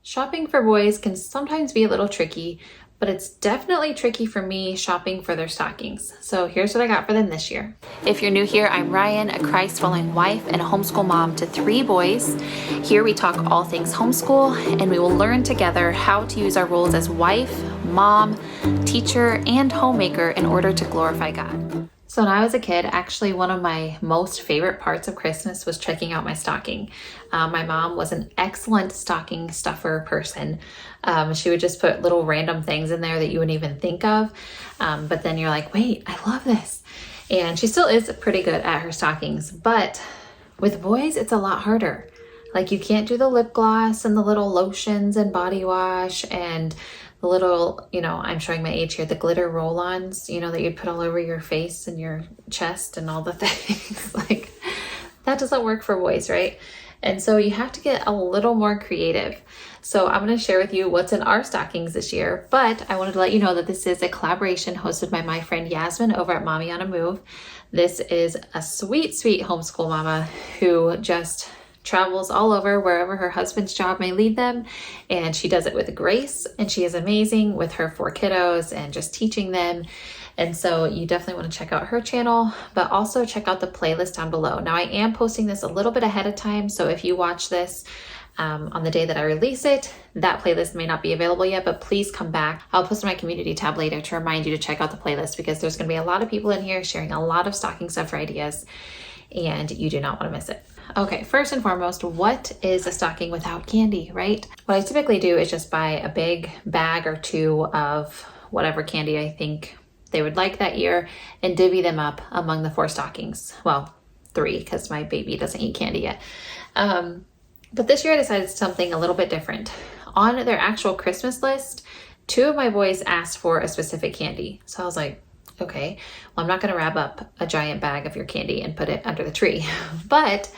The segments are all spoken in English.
Shopping for boys can sometimes be a little tricky, but it's definitely tricky for me shopping for their stockings. So here's what I got for them this year. If you're new here, I'm Rian, a Christ-following wife and a homeschool mom to 3 boys. Here we talk all things homeschool, and we will learn together how to use our roles as wife, mom, teacher, and homemaker in order to glorify God. So when I was a kid, actually one of my most favorite parts of Christmas was checking out my stocking. My mom was an excellent stocking stuffer person. She would just put little random things in there that you wouldn't even think of. But then you're like, wait, I love this. And she still is pretty good at her stockings. But with boys, it's a lot harder. Like you can't do the lip gloss and the little lotions and body wash and the little, I'm showing my age here, the glitter roll-ons, that you'd put all over your face and your chest and all the things. Like that doesn't work for boys, right? And so you have to get a little more creative. So I'm going to share with you what's in our stockings this year, but I wanted to let you know that this is a collaboration hosted by my friend Yasmine over at Mommy on a Move. This is a sweet, sweet homeschool mama who just travels all over wherever her husband's job may lead them, and she does it with grace, and she is amazing with her 4 kiddos and just teaching them. And so you definitely want to check out her channel, but also check out the playlist down below. Now I am posting this a little bit ahead of time, so if you watch this on the day that I release it, that playlist may not be available yet, but please come back. I'll post in my community tab later to remind you to check out the playlist, because there's going to be a lot of people in here sharing a lot of stocking stuffer ideas, and you do not want to miss it. Okay, first and foremost, what is a stocking without candy, right? What I typically do is just buy a big bag or 2 of whatever candy I think they would like that year and divvy them up among the 4 stockings. Well, 3, because my baby doesn't eat candy yet. But this year I decided something a little bit different. On their actual Christmas list, 2 of my boys asked for a specific candy. So I was like, okay, well, I'm not going to wrap up a giant bag of your candy and put it under the tree. But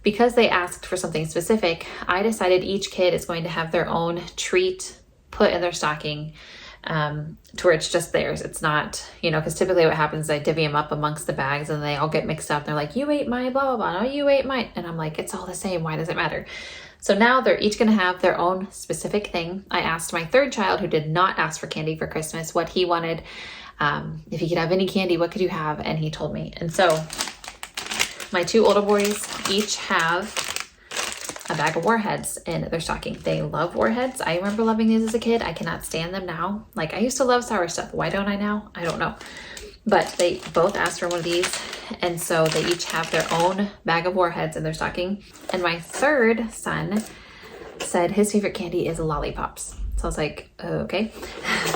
because they asked for something specific, I decided each kid is going to have their own treat put in their stocking, to where it's just theirs. It's not, because typically what happens is I divvy them up amongst the bags and they all get mixed up. They're like, you ate my blah, blah, blah. No, you ate mine. And I'm like, it's all the same. Why does it matter? So now they're each going to have their own specific thing. I asked my 3rd child, who did not ask for candy for Christmas, what he wanted. If he could have any candy, what could you have? And he told me. And so my 2 older boys each have a bag of Warheads in their stocking. They love Warheads. I remember loving these as a kid. I cannot stand them now. Like I used to love sour stuff. Why don't I now? I don't know. But they both asked for one of these. And so they each have their own bag of Warheads in their stocking. And my 3rd son said his favorite candy is lollipops. So I was like, okay.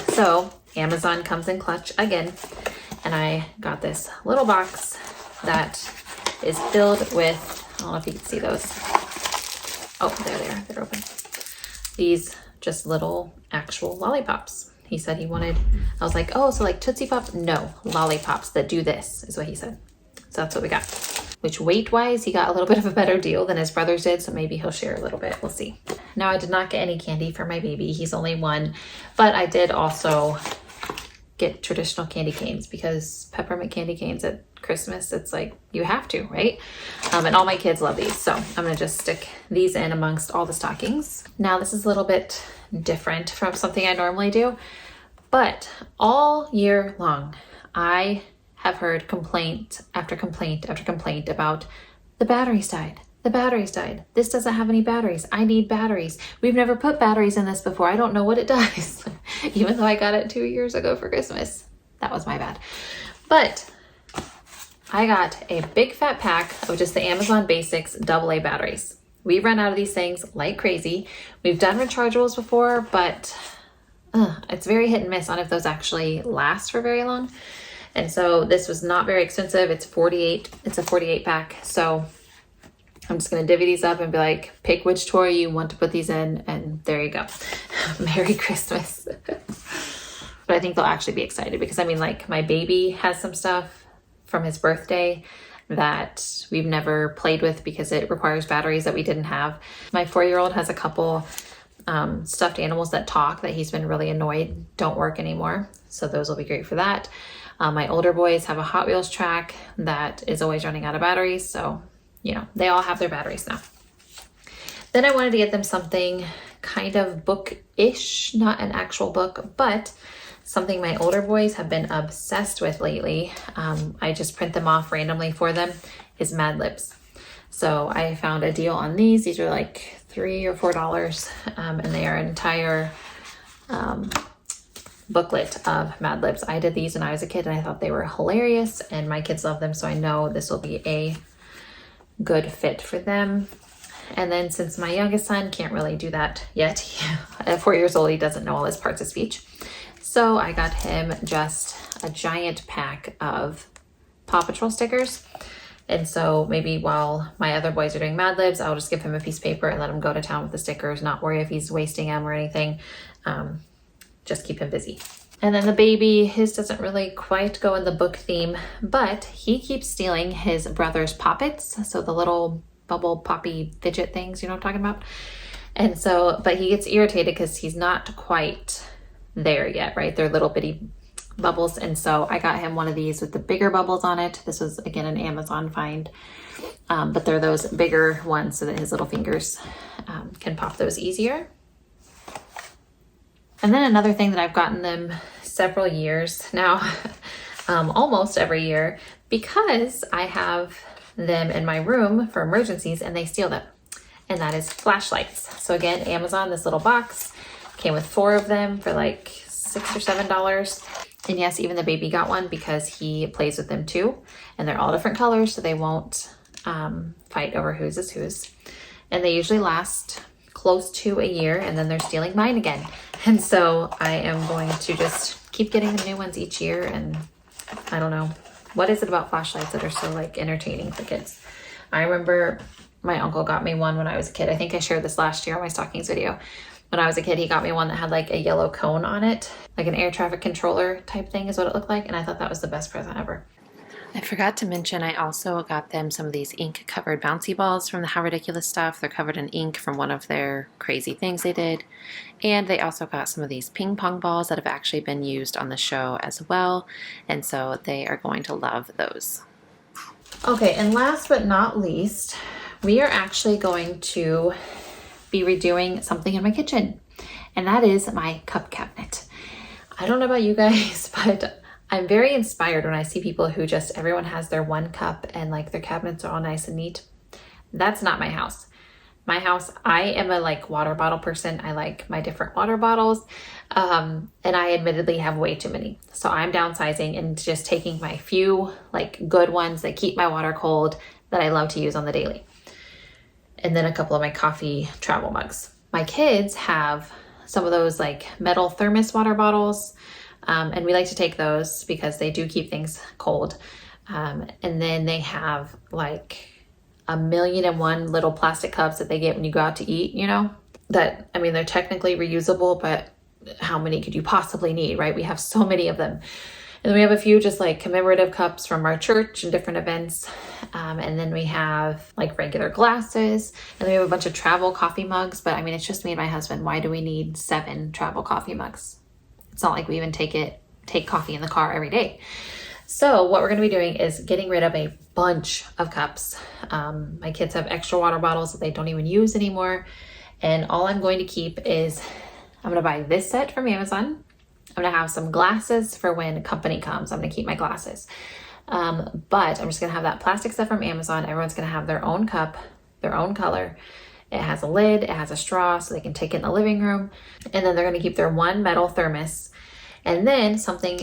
So Amazon comes in clutch again. And I got this little box that is filled with, I don't know if you can see those. Oh, there they are. They're open. These just little actual lollipops. He said he wanted, I was like, oh, so like Tootsie Pop? No, lollipops that do this is what he said. So that's what we got. Which weight-wise, he got a little bit of a better deal than his brothers did, so maybe he'll share a little bit. We'll see. Now, I did not get any candy for my baby. He's only 1, but I did also get traditional candy canes, because peppermint candy canes at Christmas, it's like you have to, right? And all my kids love these, so I'm gonna just stick these in amongst all the stockings. Now this is a little bit different from something I normally do, but all year long I have heard complaint after complaint after complaint about the batteries died. The batteries died. This doesn't have any batteries. I need batteries. We've never put batteries in this before. I don't know what it does. Even though I got it 2 years ago for Christmas. That was my bad. But I got a big fat pack of just the Amazon Basics AA batteries. We run out of these things like crazy. We've done rechargeables before, but it's very hit and miss on if those actually last for very long. And so this was not very expensive. It's a 48 pack. So I'm just going to divvy these up and be like, pick which toy you want to put these in, and there you go. Merry Christmas. But I think they'll actually be excited, because I mean, like, my baby has some stuff from his birthday that we've never played with because it requires batteries that we didn't have. My 4-year-old has a couple stuffed animals that talk that he's been really annoyed don't work anymore. So those will be great for that. My older boys have a Hot Wheels track that is always running out of batteries. So, they all have their batteries now. Then I wanted to get them something kind of book-ish, not an actual book, but something my older boys have been obsessed with lately. I just print them off randomly for them, is Mad Libs. So I found a deal on these. These are like $3 or $4, and they are an entire booklet of Mad Libs. I did these when I was a kid and I thought they were hilarious, and my kids love them, so I know this will be a good fit for them. And then since my youngest son can't really do that yet, at 4 years old, he doesn't know all his parts of speech. So I got him just a giant pack of Paw Patrol stickers. And so maybe while my other boys are doing Mad Libs, I'll just give him a piece of paper and let him go to town with the stickers, not worry if he's wasting them or anything. Just keep him busy. And then the baby, his doesn't really quite go in the book theme, but he keeps stealing his brother's poppets. So the little bubble poppy fidget things, you know what I'm talking about? And so, but he gets irritated because he's not quite there yet, right? They're little bitty bubbles. And so I got him one of these with the bigger bubbles on it. This was, again, an Amazon find. But they're those bigger ones so that his little fingers can pop those easier. And then another thing that I've gotten them several years now, almost every year, because I have them in my room for emergencies and they steal them. And that is flashlights. So again, Amazon, this little box came with 4 of them for like $6 or $7. And yes, even the baby got one because he plays with them too. And they're all different colors, so they won't fight over whose is whose. And they usually last close to a year, and then they're stealing mine again. And so I am going to just keep getting the new ones each year. And I don't know, what is it about flashlights that are so like entertaining for kids? I remember my uncle got me one when I was a kid. I think I shared this last year on my Stockings video. When I was a kid, he got me one that had like a yellow cone on it, like an air traffic controller type thing is what it looked like. And I thought that was the best present ever. I forgot to mention, I also got them some of these ink covered bouncy balls from the How Ridiculous stuff. They're covered in ink from one of their crazy things they did. And they also got some of these ping pong balls that have actually been used on the show as well. And so they are going to love those. Okay, and last but not least, we are actually going to be redoing something in my kitchen, and that is my cup cabinet. I don't know about you guys, but I'm very inspired when I see people who just, everyone has their one cup and like their cabinets are all nice and neat. That's not my house. My house, I am a like water bottle person. I like my different water bottles. And I admittedly have way too many. So I'm downsizing and just taking my few like good ones that keep my water cold that I love to use on the daily. And then a couple of my coffee travel mugs. My kids have some of those like metal thermos water bottles. And we like to take those because they do keep things cold. And then they have like 1,000,001 little plastic cups that they get when you go out to eat, you know, that, I mean, they're technically reusable, but how many could you possibly need, right? We have so many of them. And then we have a few just like commemorative cups from our church and different events. And then we have like regular glasses, and then we have a bunch of travel coffee mugs. But I mean, it's just me and my husband. Why do we need 7 travel coffee mugs? It's not like we even take coffee in the car every day. So what we're going to be doing is getting rid of a bunch of cups. My kids have extra water bottles that they don't even use anymore. And all I'm going to keep is, I'm going to buy this set from Amazon. I'm going to have some glasses for when company comes. I'm going to keep my glasses. But I'm just going to have that plastic stuff from Amazon. Everyone's going to have their own cup, their own color. It has a lid, it has a straw so they can take it in the living room. And then they're going to keep their one metal thermos. And then something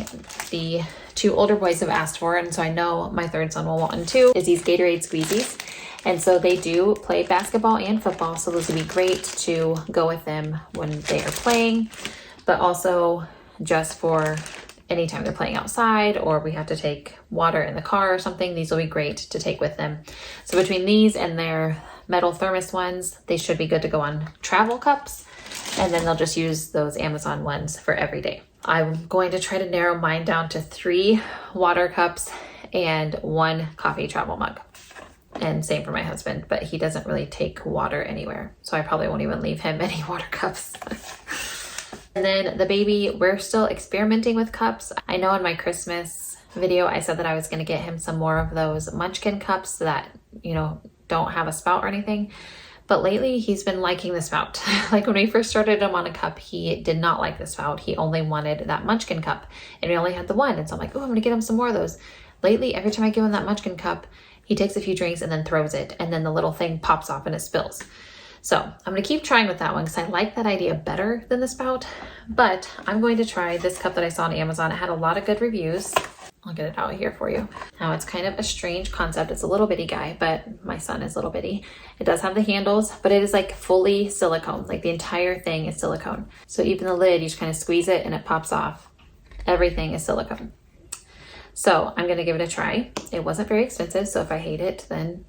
the 2 older boys have asked for, and so I know my 3rd son will want one too, is these Gatorade squeezies. And so they do play basketball and football, so those would be great to go with them when they are playing, but also just for anytime they're playing outside or we have to take water in the car or something, these will be great to take with them. So between these and their metal thermos ones, they should be good to go on travel cups, and then they'll just use those Amazon ones for every day. I'm going to try to narrow mine down to 3 water cups and 1 coffee travel mug. And same for my husband, but he doesn't really take water anywhere, so I probably won't even leave him any water cups. And then the baby, we're still experimenting with cups. I know in my Christmas video, I said that I was going to get him some more of those Munchkin cups that, you know, don't have a spout or anything. But lately he's been liking the spout. Like when we first started him on a cup, he did not like the spout. He only wanted that munchkin cup, and we only had the one. And so I'm like, oh, I'm gonna get him some more of those. Lately, every time I give him that munchkin cup, he takes a few drinks and then throws it, and then the little thing pops off and it spills. So I'm gonna keep trying with that one because I like that idea better than the spout, but I'm going to try this cup that I saw on Amazon. It had a lot of good reviews. I'll get it out here for you. Now it's kind of a strange concept. It's a little bitty guy, but my son is little bitty. It does have the handles, but it is like fully silicone. Like the entire thing is silicone. So even the lid, you just kind of squeeze it and it pops off. Everything is silicone. So I'm gonna give it a try. It wasn't very expensive, so if I hate it, then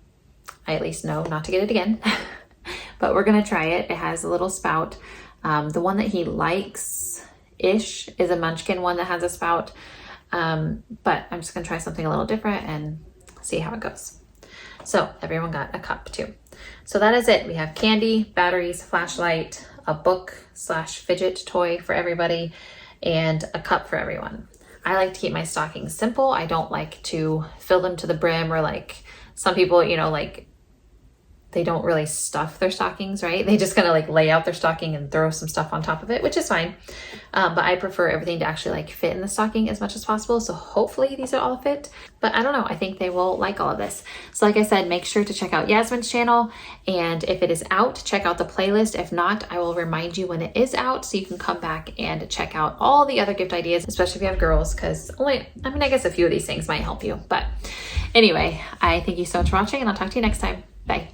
I at least know not to get it again. But we're gonna try it. It has a little spout. The one that he likes-ish is a munchkin one that has a spout. But I'm just gonna try something a little different and see how it goes. So everyone got a cup too. So that is it. We have candy, batteries, flashlight, a book / fidget toy for everybody, and a cup for everyone. I like to keep my stockings simple. I don't like to fill them to the brim, or like some people, you know, like they don't really stuff their stockings, right? They just kind of like lay out their stocking and throw some stuff on top of it, which is fine. But I prefer everything to actually like fit in the stocking as much as possible. So hopefully these will all fit, but I don't know. I think they will like all of this. So like I said, make sure to check out Yasmine's channel. And if it is out, check out the playlist. If not, I will remind you when it is out so you can come back and check out all the other gift ideas, especially if you have girls, because I guess a few of these things might help you. But anyway, I thank you so much for watching, and I'll talk to you next time. Bye.